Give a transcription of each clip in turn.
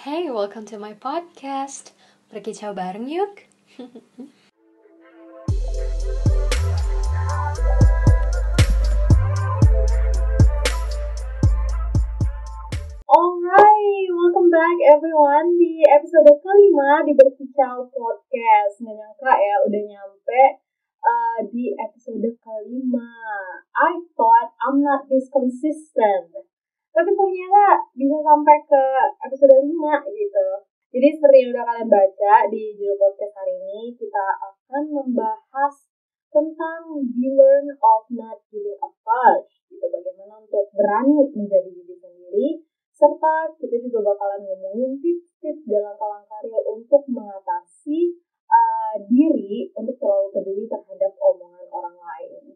Hey, welcome to my podcast. Berkicau bareng yuk. Alright, welcome back everyone di episode kelima di Berkicau Podcast. Nggak nyangka ya udah nyampe di episode kelima. I thought I'm not this consistent, tapi ternyata bisa sampai ke episode 5 gitu. Jadi seperti yang udah kalian baca di judul podcast hari ini, kita akan membahas tentang the learn of not giving a fudge gitu. Bagaimana untuk berani menjadi diri sendiri, serta kita juga bakalan ngomongin tips-tips dan langkah-langkah real untuk mengatasi diri untuk terlalu peduli terhadap omongan orang lain.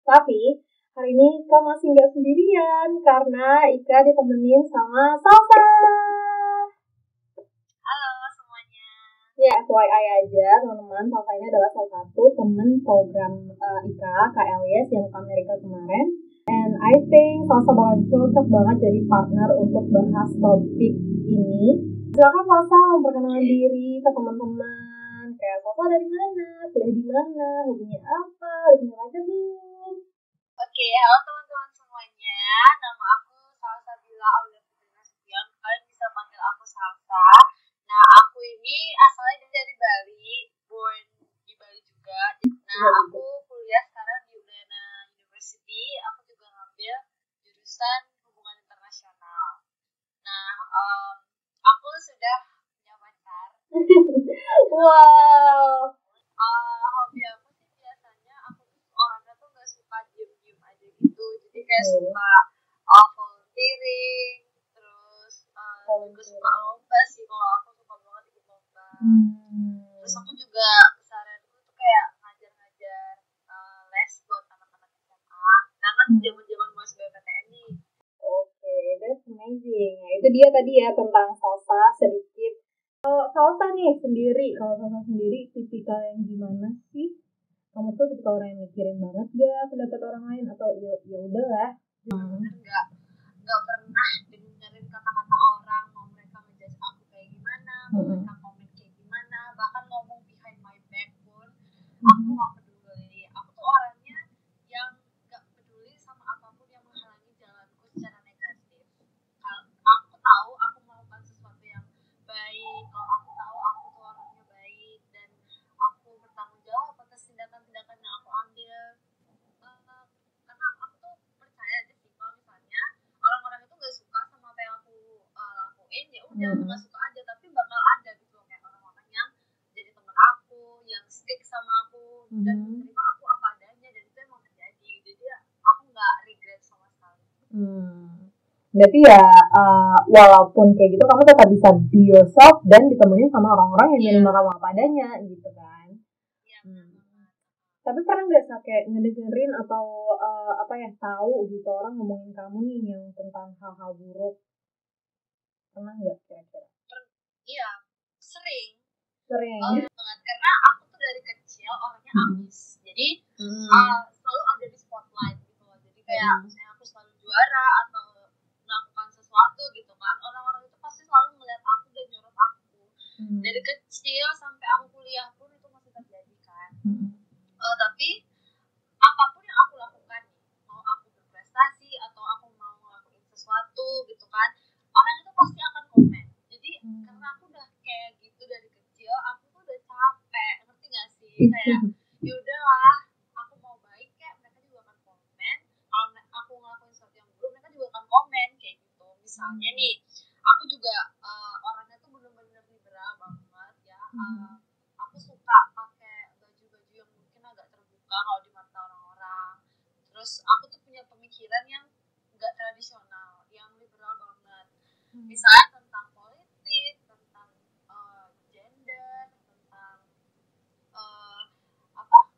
Tapi hari ini Ika masih nggak sendirian karena Ika ditemenin sama Salsa. Halo semuanya. Ya, FYI aja teman-teman, Salsa ini adalah salah satu temen program Ika, KLIS yang ke Amerika kemarin. And I think Salsa bakal cocok banget jadi partner untuk bahas topik ini. Silakan Salsa memperkenalkan diri ke teman-teman. Kayak Salsa dari mana, kuliah di mana, hobinya apa, udah punya pacar belum? Oke, halo teman-teman semuanya. Nama aku Salsabila Aulia Putri Nasution. Kalian bisa panggil aku Salsa. Nah, aku ini asalnya dari Bali, born di Bali juga. Nah, aku kuliah sekarang di Udayana University. Aku juga ngambil jurusan hubungan internasional. Nah, aku sudah punya pacar. Wow. Hobi aku sih biasanya aku tuh orangnya tuh gak suka diem-diem aja gitu, jadi kayak suka volunteering, terus juga suka lomba sih. Kalau aku suka banget ikut lomba. Terus aku juga keseharianku tuh kayak ngajar-ngajar les buat anak-anak SMA. Kan zaman-zaman mau SBMPTN nih. Oke, that's amazing. Nah, itu dia tadi ya tentang Salsa sedikit. Kalau Salsa sendiri tipikal yang gimana sih? Kamu tuh tipikal orang yang mikirin banget gak pendapat orang lain atau ya udahlah? Nggak pernah dengerin kata-kata orang, mau mereka ngejudge aku kayak gimana, mau mereka komen kayak gimana, bahkan ngomong behind my back pun aku nggak peduli. Aku tuh orangnya yang nggak peduli sama apapun yang menghalangi jalanku secara negatif. Kalau aku tahu aku melakukan sesuatu yang baik, kalau aku tahu aku tuh orangnya baik dan aku bertanggung jawab atas tindakan-tindakan yang aku ambil. Karena aku tuh percaya aja sih kalau misalnya orang-orang itu nggak suka sama apa yang aku lakuin, ya udah nggak suka aja, tapi bakal ada gitu kayak orang-orang yang jadi teman aku, yang stick sama aku dan menerima aku apa adanya, dan itu emang terjadi. Jadi aku nggak regret sama sekali. Berarti ya walaupun kayak gitu kamu tetap bisa be yourself dan ditemenin sama orang-orang yang menerima kamu apa adanya gitu kan? Tapi pernah nggak kayak ngedengerin atau tahu gitu orang ngomongin kamu nih yang tentang hal-hal buruk? Pernah nggak kira-kira? Iya, sering. Sering. Banget, karena aku tuh dari kecil orangnya ambis. Jadi selalu ada di spotlight gitu loh. Jadi kayak misalnya aku selalu juara atau melakukan sesuatu gitu kan, orang-orang itu pasti selalu melihat aku dan nyorot aku. Dari kecil sampai aku kuliah pun itu masih terjadi kan. Tapi apapun yang aku lakukan, mau aku berprestasi atau aku mau ngelakuin sesuatu gitu kan, orang itu pasti akan komen. Jadi karena aku udah kayak gitu dari kecil, aku tuh udah capek, ngerti gak sih? Kayak yaudahlah, aku mau baik kayak mereka juga akan komen. Kalau aku ngelakuin sesuatu yang buruk, mereka juga akan komen kayak gitu. Misalnya nih, aku juga orangnya tuh bener-bener liberal banget ya. Aku suka pakai baju-baju yang mungkin agak terbuka kalau di mata orang-orang. Terus aku tuh punya pemikiran yang nggak tradisional, yang liberal banget. Misalnya tentang politik, tentang gender, tentang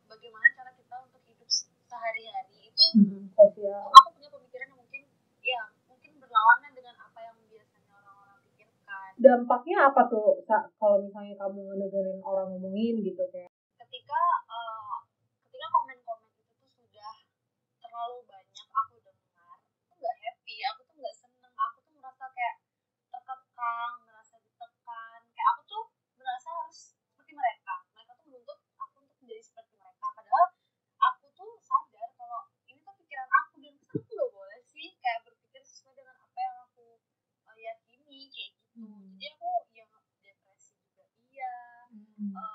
bagaimana cara kita untuk hidup sehari-hari itu. Aku punya pemikiran yang mungkin berlawanan dengan apa yang biasanya orang-orang pikirkan. Dampaknya apa tuh kalau misalnya kamu ngedengerin orang ngomongin gitu kayak? Ketika komen-komen itu tuh sudah terlalu banyak aku dengar, aku nggak happy, aku tuh nggak seneng, aku tuh merasa kayak kayak gitu. Jadi aku yang depresi juga iya, merasa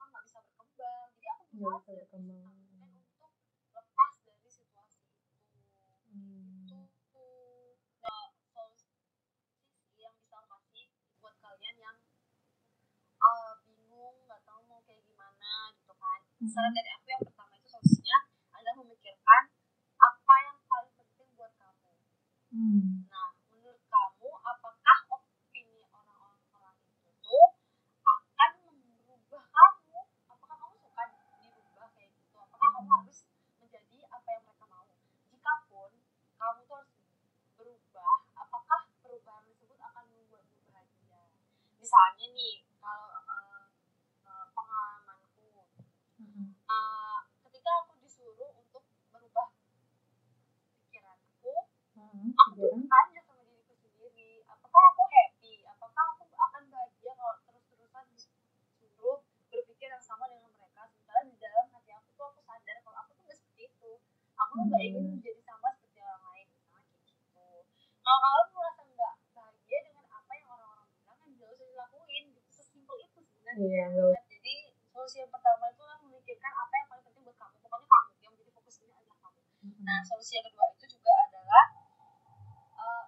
nggak bisa berkembang. Jadi aku berusaha untuk lepas dari situasi itu. Itu solusi yang bisa aku kasih buat kalian yang bingung nggak tahu mau kayak gimana gitu kan. Saran dari aku yang pertama itu solusinya adalah memikirkan apa yang paling penting buat kamu. Nah, menurut kamu apakah opini orang-orang itu tuh akan merubah kamu? Apakah kamu suka dirubah kayak gitu? Apakah kamu harus menjadi apa yang mereka mau? Jikapun kamu tuh harus berubah, apakah perubahan tersebut akan membuatmu bahagia? Misalnya nih, kalau pengalamanku, ketika aku disuruh untuk merubah pikiranku, aku tuh bertanya sama diriku sendiri, apakah aku happy, apakah aku akan bahagia kalau terus-terusan disuruh berpikir yang sama dengan mereka, sementara di dalam hati aku tuh aku sadar kalau aku tuh gak seperti itu, aku tuh gak ingin menjadi sama seperti orang lain, misalnya kayak gitu. Kalau kalian merasa gak bahagia dengan apa yang orang-orang bilang, kan gak usah dilakuin, gitu. Sesimpel itu sebenarnya. Jadi solusi yang pertama itu adalah memikirkan apa yang paling penting buat kamu, pokoknya kamu yang menjadi fokus ini adalah kamu. Nah, solusi yang kedua itu juga adalah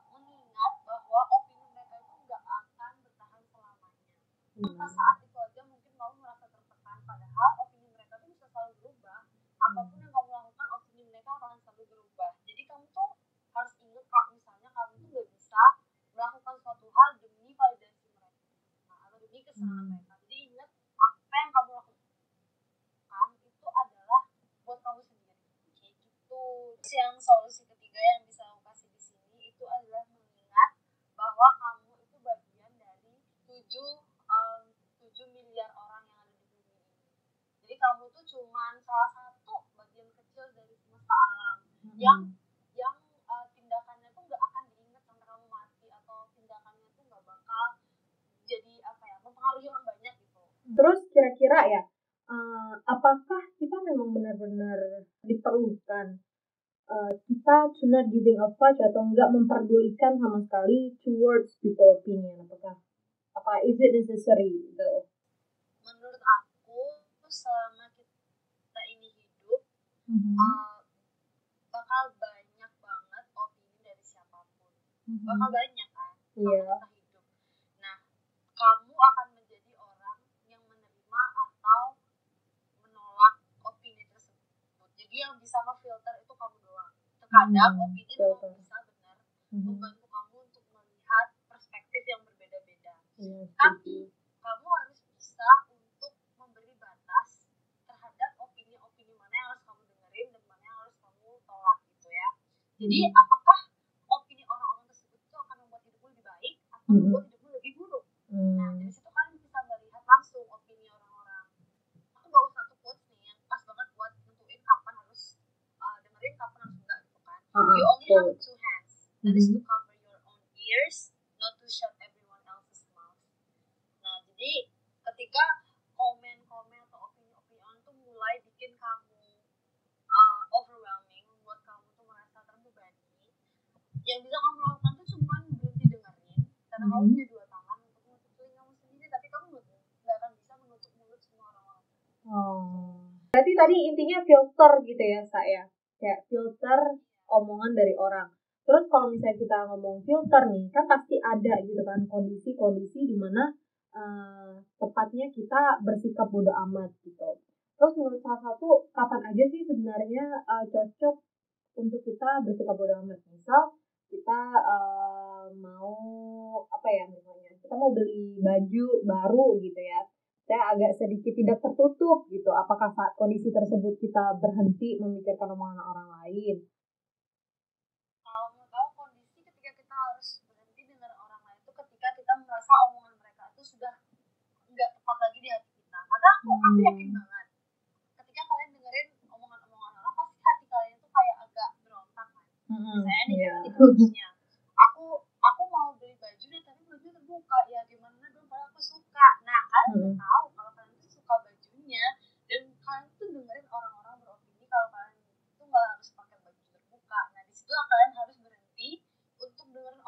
mengingat bahwa opini mereka itu nggak akan bertahan selamanya. Maka saat itu aja mungkin kamu merasa tertekan, padahal opini mereka itu bisa selalu berubah. Apapun yang kamu lakukan, opini mereka akan selalu berubah. Jadi kamu tuh harus ingat kalau misalnya kamu tuh nggak bisa melakukan suatu hal demi validasi mereka, atau demi kesenangan mereka. Jadi ingat apa yang kamu lakukan itu adalah buat kamu sendiri. Kayak gitu. Yang solusi ketiga yang bisa aku kasih di sini itu adalah mengingat bahwa kamu itu bagian dari 7 miliar orang yang ada di bumi ini. Jadi kamu tuh cuman salah satu bagian kecil dari semesta alam yang tindakannya tuh nggak akan diingat sampai kamu mati, atau tindakannya tuh nggak bakal jadi mempengaruhi orang banyak gitu. Terus kira-kira ya, apakah kita memang benar-benar diperlukan kita to not giving a fuck atau enggak memperdulikan sama sekali towards people opinion? Apa is it necessary gitu? Menurut aku selama kita ini hidup, bakal banyak banget opini dari siapapun, bakal banyak kan kita hidup. Nah, kamu akan menjadi orang yang menerima atau menolak opini tersebut. Jadi yang bisa memfilter itu kamu doang. Terkadang opini memang bisa benar membantu kamu untuk melihat perspektif yang berbeda-beda. Tapi kamu harus bisa untuk memberi batas terhadap opini-opini mana yang harus kamu dengerin dan mana yang harus kamu tolak gitu ya. Jadi apakah opini orang-orang tersebut itu akan membuat hidupmu lebih baik atau membuat hidupmu lebih buruk? Nah, dari situ kalian bisa melihat langsung opini orang-orang. Aku bawa satu quotes nih yang pas banget buat nentuin kapan harus dengerin, kapan harus enggak gitu kan. You only have two hands. That is to cover your own ears, not to shut everyone else's mouth. Nah, jadi ketika komen-komen atau opini-opini orang tuh mulai bikin kamu overwhelming, membuat kamu tuh merasa terbebani, yang bisa kamu lakukan tuh cuma berhenti dengerin, karena kamu punya dua tangan untuk menutup telinga kamu sendiri, tapi kamu nggak akan bisa menutup mulut semua orang-orang. Berarti tadi intinya filter gitu ya, saya kayak filter omongan dari orang. Terus kalau misalnya kita ngomong filter nih, kan pasti ada gitu kan kondisi-kondisi di mana tepatnya kita bersikap bodo amat gitu. Terus menurut salah satu, kapan aja sih sebenarnya cocok untuk kita bersikap bodo amat? Misal kita mau misalnya kita mau beli baju baru gitu ya, saya agak sedikit tidak tertutup gitu. Apakah saat kondisi tersebut kita berhenti memikirkan omongan orang lain? Kalau menurut aku kondisi ketika kita harus berhenti dengar orang lain itu ketika kita merasa omongan mereka itu sudah nggak tepat lagi di hati kita. Karena aku yakin banget ketika kalian dengerin omongan-omongan orang, pasti hati kalian tuh kayak agak berontak kan. Saya nih kasusnya, aku mau beli baju deh, tapi baju terbuka, ya gimana dong kalau aku suka. Nah, kalian udah tahu kalau kalian tuh suka bajunya, dan kalian tuh dengerin orang-orang beropini kalau kalian tuh nggak harus pakai baju terbuka. Nah, di situ kalian harus berhenti untuk dengerin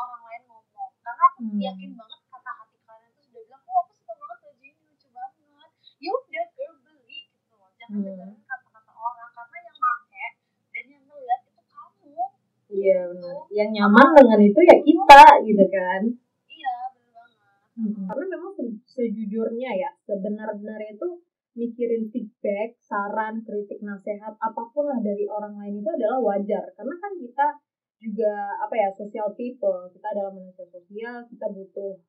yakin banget kata hati kalian tuh sudah bilang, oh aku suka banget baju ini, lucu banget, ya udah girl beli gitu loh. Jangan dengerin kata-kata orang, karena yang make dan yang ngeliat itu kamu. Iya benar. Yang nyaman dengan itu ya kita gitu kan. Iya benar banget. Karena memang sejujurnya ya, sebenar-benarnya itu mikirin feedback, saran, kritik, nasihat, apapun lah dari orang lain itu adalah wajar. Karena kan kita juga social people, kita adalah manusia sosial, kita butuh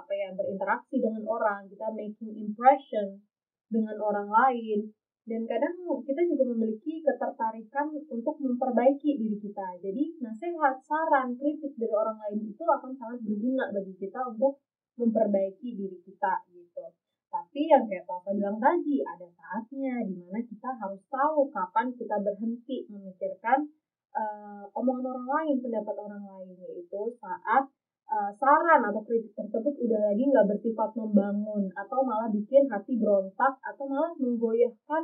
berinteraksi dengan orang, kita making impression dengan orang lain, dan kadang kita juga memiliki ketertarikan untuk memperbaiki diri kita. Jadi nasihat, saran, kritik dari orang lain itu akan sangat berguna bagi kita untuk memperbaiki diri kita gitu. Tapi yang kayak Papa bilang tadi, ada saatnya dimana kita harus tahu kapan kita berhenti memikirkan omongan orang lain, pendapat orang lain, yaitu saat saran atau kritik tersebut udah lagi nggak bersifat membangun atau malah bikin hati berontak atau malah menggoyahkan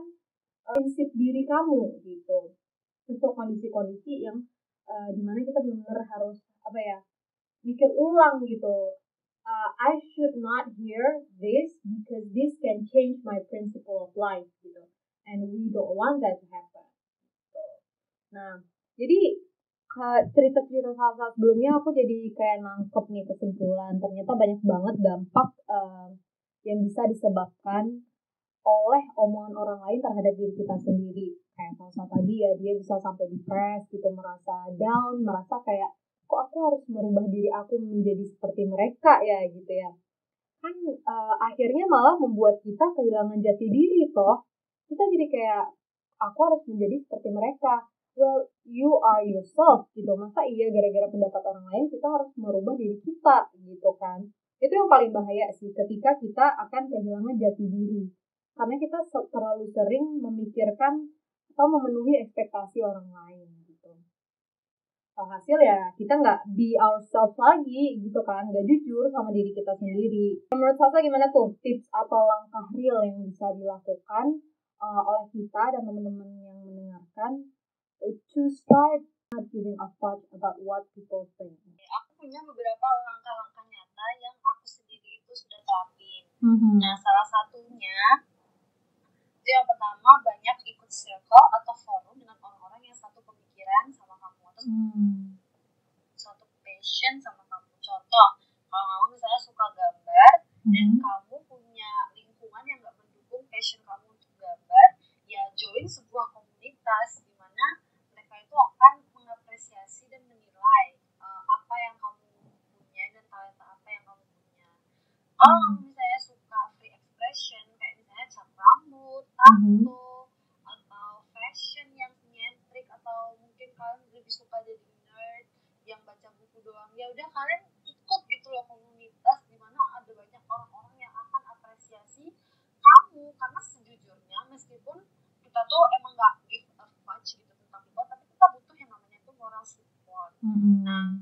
prinsip diri kamu gitu. Untuk kondisi-kondisi yang dimana kita benar-benar harus mikir ulang gitu. I should not hear this because this can change my principle of life gitu. And we don't want that to happen. Gitu. Nah, jadi cerita-cerita saat sebelumnya aku jadi kayak nangkep nih kesimpulan. Ternyata banyak banget dampak yang bisa disebabkan oleh omongan orang lain terhadap diri kita sendiri. Kayak saat tadi ya, dia bisa sampai depres gitu, merasa down, merasa kayak kok aku harus merubah diri aku menjadi seperti mereka ya gitu ya. Kan akhirnya malah membuat kita kehilangan jati diri toh. Kita jadi kayak aku harus menjadi seperti mereka. Well, you are yourself gitu. Masa iya gara-gara pendapat orang lain kita harus merubah diri kita gitu kan. Itu yang paling bahaya sih, ketika kita akan kehilangan jati diri. Karena kita terlalu sering memikirkan atau memenuhi ekspektasi orang lain gitu. Hasil ya kita nggak be ourselves lagi gitu kan, nggak jujur sama diri kita sendiri. Menurut Sasa gimana tuh tips atau langkah real yang bisa dilakukan oleh kita dan teman-teman yang mendengarkan to start not giving a fuck about what people think? Aku punya beberapa langkah-langkah nyata yang aku sendiri itu sudah terapin. Nah, salah satunya itu yang pertama, banyak ikut circle atau forum dengan orang-orang yang satu pemikiran sama kamu atau satu passion sama kamu. Contoh, kalau kamu misalnya suka gambar dan kamu punya lingkungan yang gak mendukung passion kamu untuk gambar, ya join sebuah komunitas di mana mereka itu akan mengapresiasi dan menilai apa yang kamu punya dan talenta apa yang kamu punya. Kalau kamu misalnya suka free expression, kayak misalnya cat rambut, tato, atau fashion yang nyentrik, atau mungkin kalian lebih suka jadi nerd yang baca buku doang, ya udah kalian ikut gitu loh komunitas di mana ada banyak orang-orang yang akan apresiasi kamu. Karena sejujurnya meskipun kita tuh emang gak give a much gitu tentang people, tapi kita butuh yang namanya itu moral support. Nah,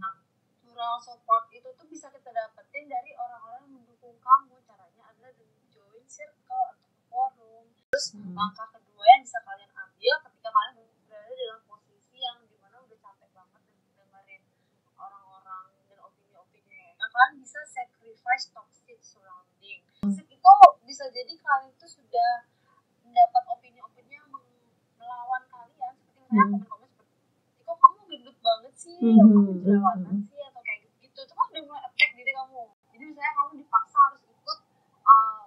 moral support itu tuh bisa kita dapetin dari orang-orang yang mendukung kamu. Caranya adalah dengan join circle atau forum. Terus langkah kedua yang bisa kalian ambil ketika kalian berada dalam posisi yang dimana udah capek banget dengerin orang-orang dan opini-opini mereka, kalian bisa sacrifice toxic surrounding. Toxic itu bisa jadi kalian itu sudah mendapat opini-opini yang melawan kalian, seperti misalnya komen-komen seperti, kok kamu gendut banget sih, kamu jerawatan sih, atau kayak gitu. Itu kan udah mulai attack diri kamu. Jadi misalnya kamu dipaksa harus ikut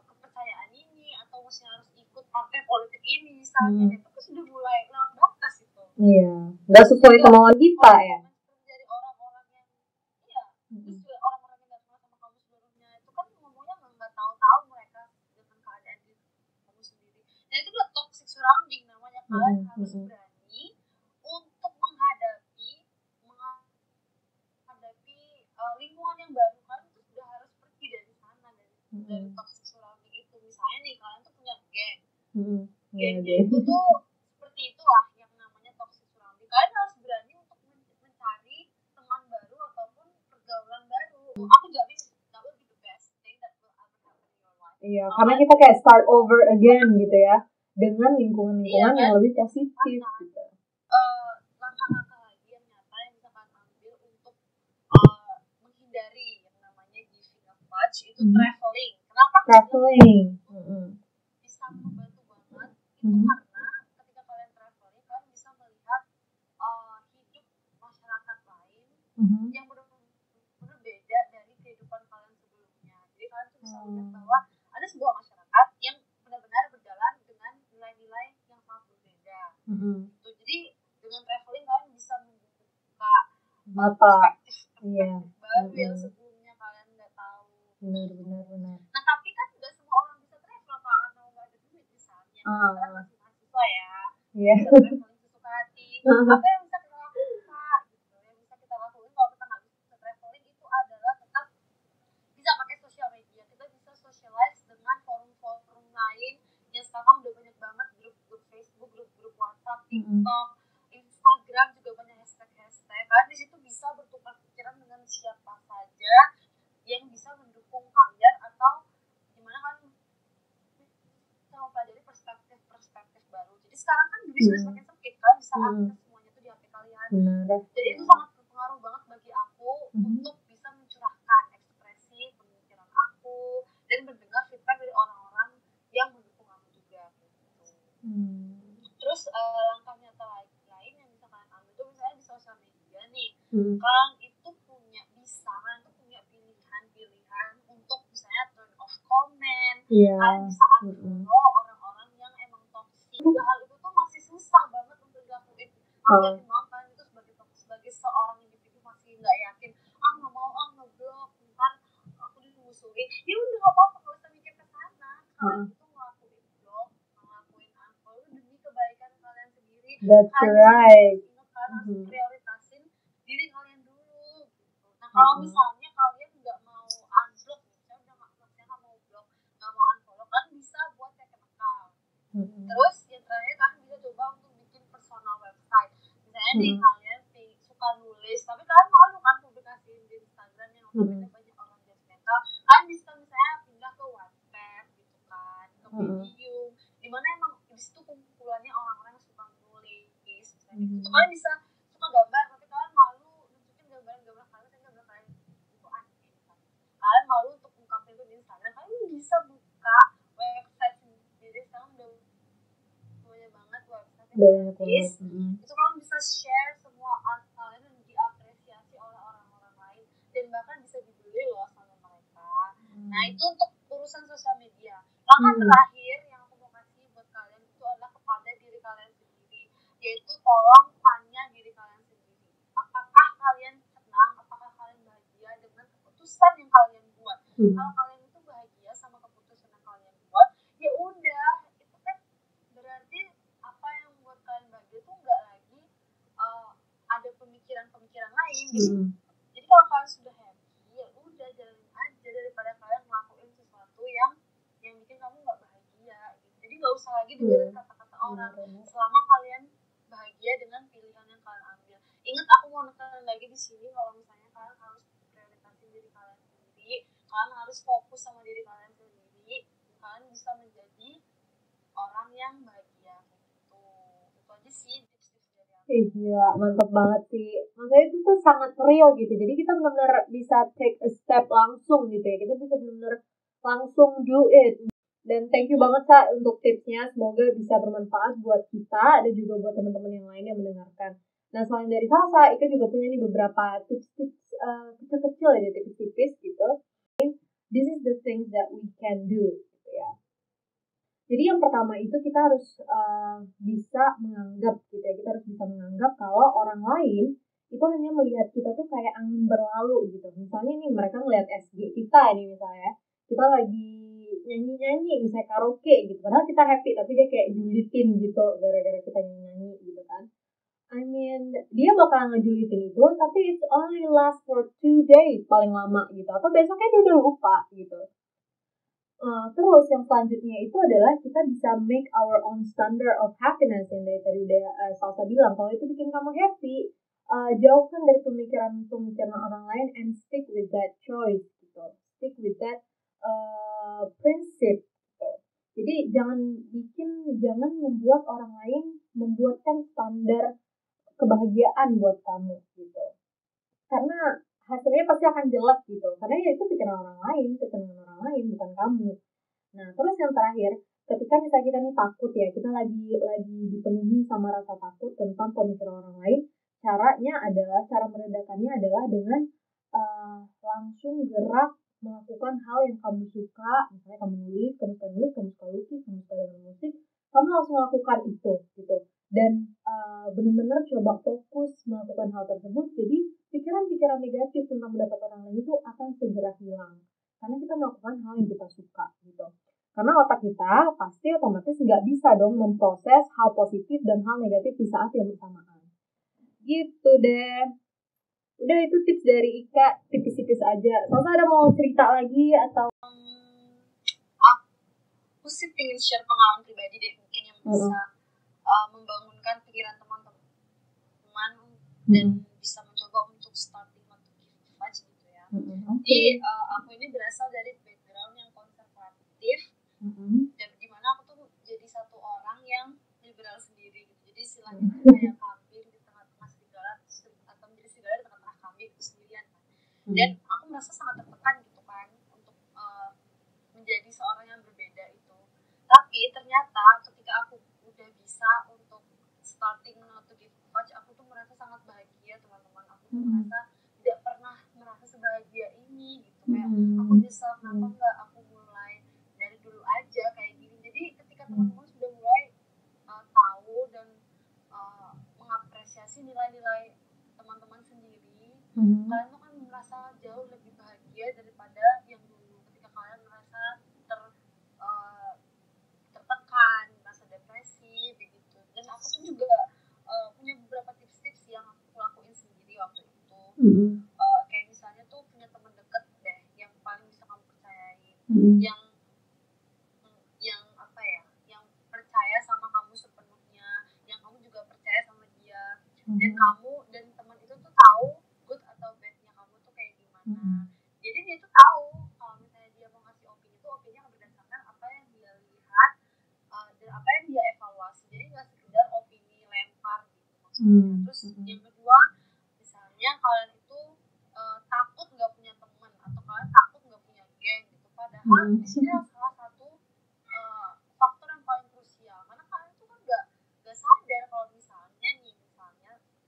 kepercayaan ini, atau misalnya harus ikut partai politik ini misalnya, itu kan sudah mulai lewat batas itu. Iya, nggak sesuai kemauan kita ya. Dari orang-orang yang terus orang-orang yang gak kenal sama kamu sebelumnya, itu kan ngomongnya nggak tahu-tahu mereka dengan keadaan diri kamu sendiri. Nah itu udah toxic surrounding namanya. Kalian harus berani untuk menghadapi lingkungan yang baru. Kalian tuh sudah harus pergi dari sana, dari toxic surrounding itu. Misalnya nih kalian tuh punya geng, geng-geng itu tuh seperti itulah yang namanya toxic surrounding. Kalian harus berani untuk mencari teman baru ataupun pergaulan baru. Aku jamin that will be the best thing that will ever happen in your life. Iya, karena kita kayak start over again gitu ya, dengan lingkungan-lingkungan yang lebih positif gitu. Langkah-langkah lagi yang nyata yang bisa kalian ambil untuk menghindari yang namanya research itu traveling. Kenapa? Traveling. Bisa membantu banget. Itu karena ketika kalian traveling, kalian bisa melihat hidup masyarakat lain yang benar-benar beda dari kehidupan kalian sebelumnya. Jadi kalian tuh bisa melihat bahwa ada sebuah masyarakat yang benar-benar berjalan dengan nilai-nilai yang sangat berbeda. Gitu. Jadi dengan traveling kalian bisa membuka perspektif baru yang sebelumnya kalian nggak tahu. Benar. Nah tapi kan nggak semua orang bisa travel karena nggak ada duit misalnya. Karena masih mahasiswa ya. Bisa traveling sesuka hati. Apa yang bisa kita lakukan Kak? Gitu. Yang bisa kita lakukan kalau kita nggak bisa traveling itu adalah tetap bisa pakai sosial media. Kita bisa socialize dengan forum-forum lain yang sekarang udah banyak banget, grup-grup Facebook, grup-grup WhatsApp, TikTok, Instagram juga banyak hashtag. Kalian di situ bisa bertukar pikiran dengan siapa saja yang bisa mendukung kalian atau gimana kan kita mempelajari perspektif baru. Jadi sekarang kan dunia sudah semakin sempit kan, bisa akses semuanya tuh di HP kalian. Jadi itu sangat berpengaruh banget bagi aku untuk bisa mencurahkan ekspresi pemikiran aku dan mendengar feedback dari orang-orang yang mendukung aku juga gitu. Terus langkah nyata lain yang bisa kalian ambil tuh misalnya di sosial media nih. Kalian itu punya pilihan untuk misalnya turn off comment. Kalian bisa unfollow orang-orang yang emang toxic. Hal itu tuh masih susah banget untuk dilakuin. Aku yakin banget kalian itu sebagai seorang individu masih nggak yakin. Nggak mau ngeblok, ntar aku dimusuhin. Ya udah nggak apa-apa, nggak usah mikir ke sana. Kalian itu ngelakuin blog, ngelakuin unfollow demi kebaikan kalian sendiri. That's right. Kalian harus prioritasin diri kalian dulu. Nah kalau misalnya kalian nggak mau unblock, misalnya nggak mau blog, nggak mau unfollow, kan bisa buat second account. Terus yang terakhir kan bisa coba untuk bikin personal website. Misalnya nih kalian suka nulis, tapi kalian malu kan publikasiin di Instagram yang notabene banyak orang judgmental. Kalian bisa misalnya pindah ke Wattpad gitu kan, ke Medium, dimana emang di situ kumpulannya orang-orang yang suka nulis. Itu kalian bisa suka gambar, tapi kalian malu nunjukin gambar-gambar kalian itu aneh kan. Kalian malu untuk ungkapin itu di Instagram, kalian bisa buka website sendiri. Sekarang udah banyak banget website yang gratis. Itu kalian bisa share semua art kalian dan diapresiasi oleh orang-orang lain dan bahkan bisa dibeli loh sama mereka. Nah itu untuk urusan sosial media. Langkah terakhir yang aku mau kasih buat kalian itu adalah kepada diri kalian sendiri, yaitu tolong tanya diri kalian sendiri, apakah kalian senang, apakah kalian bahagia dengan keputusan yang kalian buat. Kalau kalian itu bahagia sama keputusan yang kalian buat, ya udah, itu kan berarti apa yang membuat kalian bahagia itu nggak lagi ada pemikiran lain gitu. Jadi kalau kalian sudah happy, ya udah jalanin aja daripada kalian ngelakuin sesuatu yang bikin kamu nggak bahagia gitu. Jadi nggak usah lagi dengerin kata-kata orang selama kalian bahagia dengan pilihan yang kalian ambil. Ingat, aku mau nekanin lagi di sini kalau misalnya kalian harus prioritasin diri kalian sendiri, kalian harus fokus sama diri kalian sendiri, kalian bisa menjadi orang yang bahagia gitu. Itu aja sih tips-tips dari aku. Gila, mantap banget sih. Maksudnya itu tuh sangat real gitu. Jadi kita benar-benar bisa take a step langsung gitu ya. Kita bisa benar-benar langsung do it. Dan thank you banget Sa untuk tipsnya. Semoga bisa bermanfaat buat kita dan juga buat teman-teman yang lain yang mendengarkan. Nah selain dari Salsa, Ika juga punya nih beberapa tips-tips kecil-kecil ya, tipis-tipis gitu. This is the things that we can do gitu ya. Jadi yang pertama itu kita harus bisa menganggap gitu ya. Kita harus bisa menganggap kalau orang lain itu hanya melihat kita tuh kayak angin berlalu gitu. Misalnya nih mereka ngelihat SG kita nih misalnya. Kita lagi nyanyi-nyanyi misalnya karaoke gitu. Padahal kita happy tapi dia kayak julitin gitu gara-gara kita nyanyi gitu kan. I mean, dia bakal ngejulitin itu tapi it's only last for 2 days paling lama gitu. Atau besoknya dia udah lupa gitu. Terus yang selanjutnya itu adalah kita bisa make our own standard of happiness yang dari tadi udah Salsa bilang. Kalau itu bikin kamu happy, jauhkan dari pemikiran orang lain and stick with that choice gitu. Stick with that prinsip gitu. Jadi jangan membuat orang lain membuatkan standar kebahagiaan buat kamu gitu. Karena hasilnya pasti akan jelek gitu, karena ya itu pikiran orang lain, kesenangan orang lain, bukan kamu. Nah, terus yang terakhir, ketika misalnya kita nih takut ya, kita lagi dipenuhi sama rasa takut tentang pemikiran orang lain, cara meredakannya adalah dengan langsung gerak melakukan hal yang kamu suka. Misalnya kamu suka lukis, kamu suka dengan musik, kamu langsung lakukan itu gitu. Dan benar-benar coba fokus melakukan hal tersebut. Jadi pikiran-pikiran negatif tentang pendapat orang lain itu akan segera hilang karena kita melakukan hal yang kita suka gitu. Karena otak kita pasti otomatis nggak bisa dong memproses hal positif dan hal negatif di saat yang bersamaan. Gitu deh. Udah, itu tips dari Ika, tipis-tipis aja. Masa ada mau cerita lagi atau? Aku sih pengen share pengalaman pribadi deh, mungkin yang bisa membangunkan pikiran teman-teman dan bisa mencoba untuk starting to give much gitu ya. Jadi aku ini berasal dari background yang konservatif, dan dimana aku tuh jadi satu orang yang liberal sendiri gitu. Jadi istilahnya kayak kambing di tengah-tengah serigala, atau menjadi serigala di tengah-tengah kambing itu sendirian kan. Dan aku merasa sangat tertekan gitu kan untuk menjadi seorang yang berbeda itu. Tapi ternyata ketika aku udah bisa untuk starting to give much, aku tuh merasa sangat bahagia teman-teman. Aku tuh merasa tidak pernah merasa sebahagia ini gitu. Kayak aku nyesel kenapa enggak aku mulai dari dulu aja kayak gini. Jadi ketika teman-teman sudah mulai tahu dan mengapresiasi nilai-nilai teman-teman sendiri, kalian tuh kan merasa jauh lebih bahagia daripada yang dulu ketika kalian merasa tertekan, merasa depresi begitu. Dan aku tuh juga punya beberapa tips-tips yang aku lakuin sendiri waktu itu. Kayak misalnya tuh punya teman dekat deh yang paling bisa kamu percayai, yang apa ya, yang percaya sama kamu sepenuhnya, yang kamu juga percaya sama dia, dan kamu dan teman itu tuh tahu good atau badnya kamu tuh kayak gimana. Jadi dia tuh tahu kalau misalnya dia mau ngasih opini tuh opininya berdasarkan apa yang dia lihat dan apa yang dia evaluasi. Jadi nggak sekedar opini lempar gitu maksudnya. Terus yang kedua, misalnya kalian itu takut nggak punya teman atau kalian takut nggak punya geng gitu, padahal di sini salah satu faktor yang paling krusial, karena kalian tuh kan nggak sadar kalau misalnya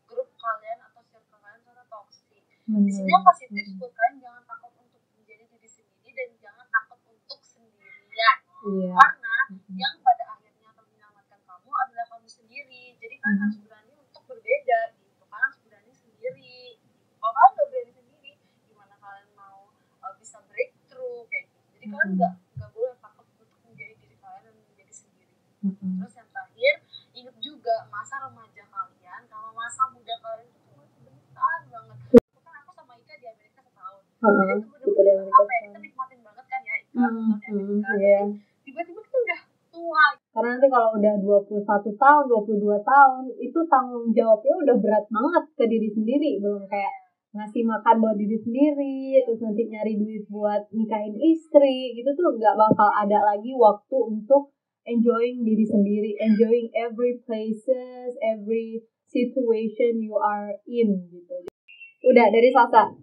grup kalian atau circle kalian itu toksik. Di sini yang positif buat kalian, jangan takut untuk menjadi diri sendiri dan jangan takut untuk sendirian. Karena yang pada akhirnya akan menyelamatkan kamu adalah kamu sendiri. Jadi kalian harus berani untuk berbeda gitu. Kalian harus berani sendiri. Kalau kalian nggak berani sendiri, gimana kalian mau bisa breakthrough kayak gitu. Jadi kalian nggak boleh takut untuk menjadi diri kalian dan menjadi sendiri. Terus yang terakhir, ingat juga masa remaja kalian sama masa muda kalian itu masih bentar banget. Kan aku sama Ika di Amerika setahun. Jadi itu benar-benar apa ya, kita nikmatin banget kan ya Ika setahun di Amerika. Tiba-tiba kita udah tua. Karena nanti kalau udah 21 tahun, 22 tahun, itu tanggung jawabnya udah berat banget ke diri sendiri. Belum kayak ngasih makan buat diri sendiri, terus nanti nyari duit buat nikahin istri, gitu tuh nggak bakal ada lagi waktu untuk enjoying diri sendiri, enjoying every places, every situation you are in, gitu. Udah, dari Salsa.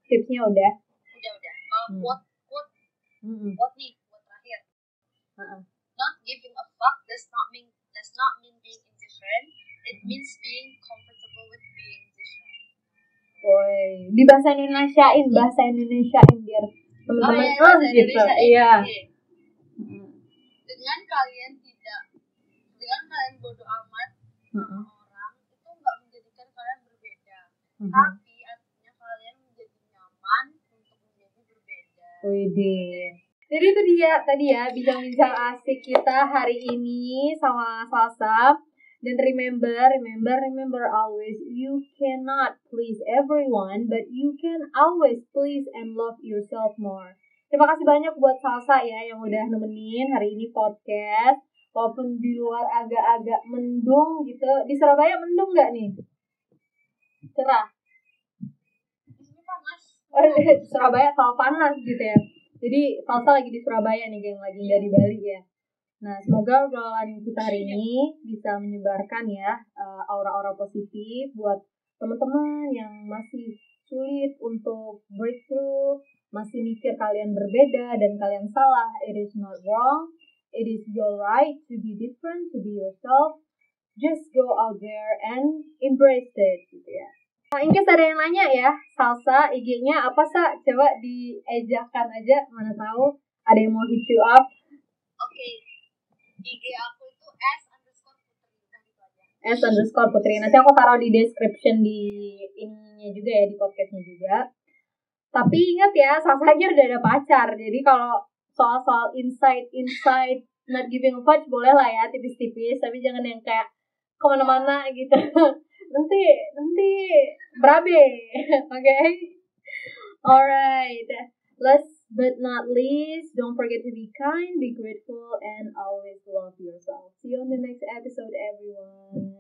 Tipsnya udah. Quote nih, quote terakhir. Not giving a fuck does not mean being indifferent. It means being comfortable with being different. Woi, di bahasa Indonesiain biar teman-teman gitu. Iya. Dengan kalian bodoh amat sama orang, itu nggak menjadikan kalian berbeda, tapi artinya kalian menjadi nyaman untuk menjadi berbeda. Widih. Jadi itu dia tadi ya bincang-bincang asik kita hari ini sama Salsa. Dan remember always, you cannot please everyone, but you can always please and love yourself more. Terima kasih banyak buat Salsa ya yang udah nemenin hari ini podcast. Walaupun di luar agak-agak mendung gitu. Di Surabaya mendung nggak nih? Cerah. Di sini panas. Di Surabaya kalau panas gitu ya. Jadi Salsa lagi di Surabaya nih, geng, lagi nggak di Bali ya. Nah, semoga obrolan kita hari ini bisa menyebarkan ya aura-aura positif buat teman-teman yang masih sulit untuk breakthrough, masih mikir kalian berbeda dan kalian salah, it is not wrong. It is your right to be different, to be yourself. Just go out there and embrace it, gitu ya. Nah, in case ada yang nanya ya, Salsa, IG-nya apa, Sa? Coba diejakan aja, mana tahu ada yang mau hit you up. Oke. IG aku itu _putri. S_putri. Nanti aku taruh di description di ininya juga ya, di podcastnya juga. Tapi ingat ya, Salsa aja udah ada pacar. Jadi kalau soal insight not giving a fuck boleh lah ya, tipis-tipis, tapi jangan yang kayak kemana-mana gitu. nanti berabe. Okay? Alright, last but not least, don't forget to be kind, be grateful, and always love yourself. See you on the next episode, everyone.